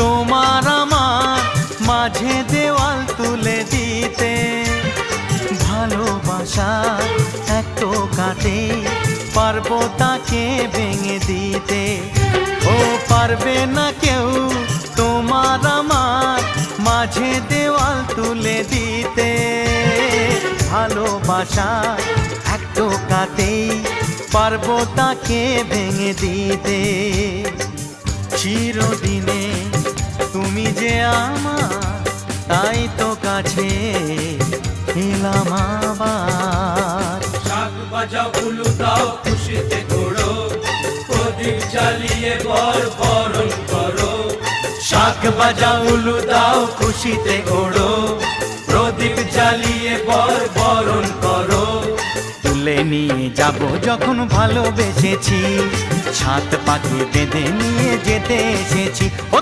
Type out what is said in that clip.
তোমার আমার মাঝে দেওয়াল তুলে দিতে। ভালোবাসা এক টোকাতে পারবো তাকে ভেঙে দিতে। ও পারবে না কেউ তোমার আমার মাঝে দেওয়াল তুলে দিতে। ভালোবাসা এক টোকাতেই পারবো তাকে ভেঙে দিতে। চিরদিনে তুমি যে আমার, তাই তো কাছে এলাম আবার। শাক বাজাও উলু দাও খুশিতে ঘোড়ো, প্রদীপ জ্বালিয়ে বর বরণ করো। শাক বাজাও উলু দাও খুশিতে ওড়ো, প্রদীপ জ্বালিয়ে বর বরণ করো। তুলে নিয়ে যাব যখন ভালোবেসেছি, ছাদ পাখি বেঁধে নিয়ে যেতে এসেছি। ও